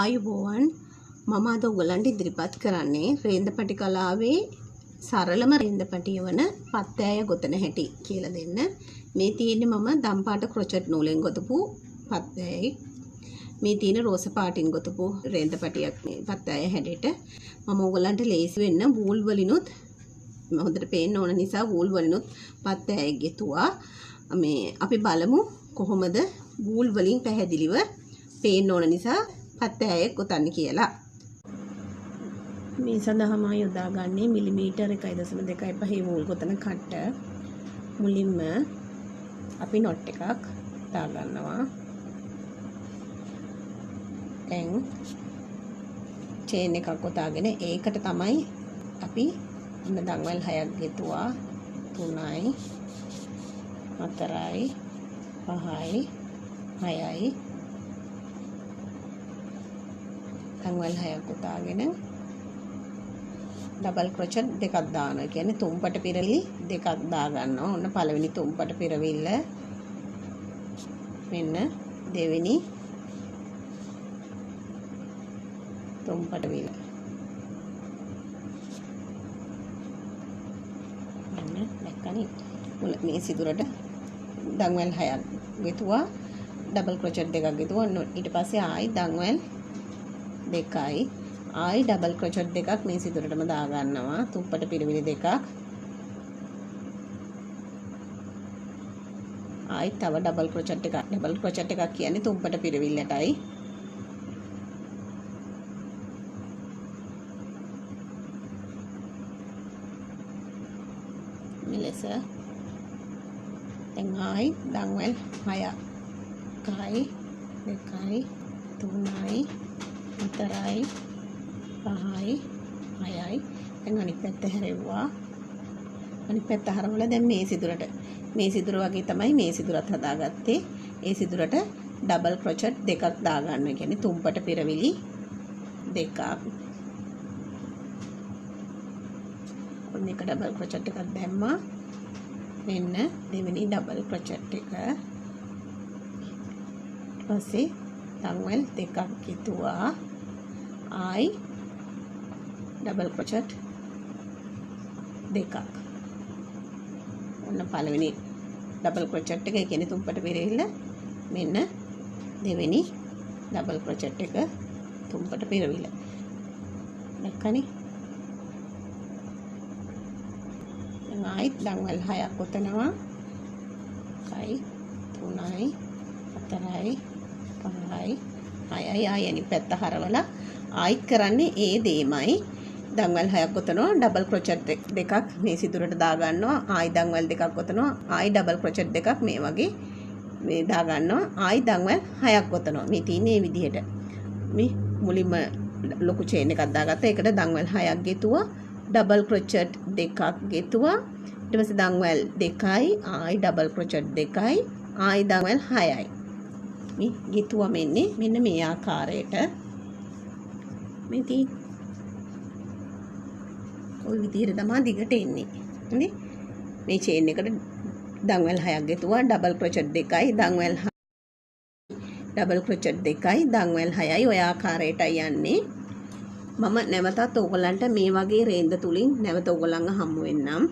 ආයුබෝවන් මම අද ඔයගලන්ට ඉදිරිපත් කරන්නේ රේන්දපටි කලාවේ සරලම රේන්දපටිය වන පත්තෑය ගොතන හැටි කියලා දෙන්න. මේ තියෙන්නේ මම දම් පාට ක්‍රොචට් නූලෙන් ගොතපු පත්තෑයයි. මේ තියෙන රෝස පාටින් ගොතපු රේන්දපටියක් මේ පත්තෑය හැඩයට. මම ඔයගලන්ට ලේසි වෙන්න වූල් වලිනුත් හොඳට පේන්න ඕන නිසා වූල් වලිනුත් පත්තෑය ගෙතුවා. මේ අපි බලමු කොහොමද වූල් වලින් පැහැදිලිව පේන්න ඕන නිසා පත්තෑය ගොතන්න කියලා. මේ සඳහා මම යොදාගන්නේ මිලිමීටර් 1.25 වූල් ගොතන කට්ට. මුලින්ම අපි නොට් එකක් දාගන්නවා. දැන් චේන් එකක් ගොතාගෙන ඒකට තමයි අපි දඟවල් 6ක් ගෙතුවා. 3යි 4යි 5යි 6යි දඟවල් 6ක් ගොතාගෙන ඩබල් ක්‍රොචට් දෙකක් දානවා. කියන්නේ තුම්පට පිරලි දෙකක් දා ගන්නවා. ඔන්න පළවෙනි තුම්පට පිරවිල්ල. මෙන්න දෙවෙනි තුම්පට විල. මෙන්න දැක්කනේ. මේ සිදුරට දඟවල් 6ක් ගෙතුවා. ඩබල් ක්‍රොචට් දෙකක් ගෙතුවා. ඊට පස්සේ ආයි දඟවල් 2යි ආයි ඩබල් ක්‍රොචට් දෙකක් මේ සිදුරටම දා ගන්නවා. තුම්පට පිරවිලි දෙකක්. ආයි තව ඩබල් ක්‍රොචට් එකක්. ඩබල් ක්‍රොචට් එකක් කියන්නේ තුම්පට පිරවිල්ලටයි. මෙලෙස දැන් ආයි දඟවල් 6යි 2යි 3යි 4යි 5යි 6යි. දැන් අනිත් පැත්ත හැරෙව්වා. අනිත් පැත්ත හරවලා දැන් මේ සිදුර වගේ තමයි මේ සිදුරත් හදාගත්තේ. ඒ සිදුරට ඩබල් ක්‍රොචට් දෙකක් දාගන්න. කියන්නේ තුම්පට පිරවිලි දෙකක්. ඔන්න එක ඩබල් ක්‍රොචට් එකක් දැම්මා. මෙන්න දෙවෙනි ඩබල් ක්‍රොචට් එක. ඊට පස්සේ දඟවල් දෙකක් ගෙතුවා. ආයි ඩබල් ක්‍රොචට් දෙකක්. ඔන්න පළවෙනි ඩබල් ක්‍රොචට් එක කියන්නේ තුම්පට පිරවිල්ල. මෙන්න දෙවෙනි ඩබල් ක්‍රොචට් එක තුම්පට පිරවිල්ල. දැක්කනේ? දැන් ආයිත් දඟවල් 6ක් ගොතනවා. 1යි 3යි 4යි 5යි 6යි. ආයි අනිත් පැත්ත හරවලා ආයිත් කරන්නේ ඒ දෙයමයි. දඟවල් 6ක් ගොතනවා. ඩබල් ක්‍රොචට් දෙකක් මේ සිදුරට දා ගන්නවා. ආයි දඟවල් දෙකක් ගොතනවා. ආයි ඩබල් ක්‍රොචට් දෙකක් මේ වගේ මේ දා ගන්නවා. ආයි දඟවල් 6ක් ගොතනවා. මේ තියෙන්නේ මේ විදිහට. මේ මුලින්ම ලොකු චේන් එකක් දාගත්තා. ඒකට දඟවල් 6ක් ගෙතුවා. ඩබල් ක්‍රොචට් දෙකක් ගෙතුවා. ඊට පස්සේ දඟවල් 2යි ආයි ඩබල් ක්‍රොචට් දෙකයි ආයි දඟවල් 6යි. මේ ගෙතුවා මෙන්න මේ ආකාරයට. මේ තියෙන්නේ ওই විදිහට තමයි දිගට එන්නේ. හරි? මේ චේන් එකට දඟවල් 6ක් ගෙතුවා. ඩබල් ක්‍රොචට් දෙකයි දඟවල් ඩබල් ක්‍රොචට් දෙකයි දඟවල් 6යි ඔය ආකාරයටයි යන්නේ. මම නැවතත් ඕගලන්ට මේ වගේ රේන්ද තුලින් නැවත ඕගලන්ව හමු වෙන්නම්.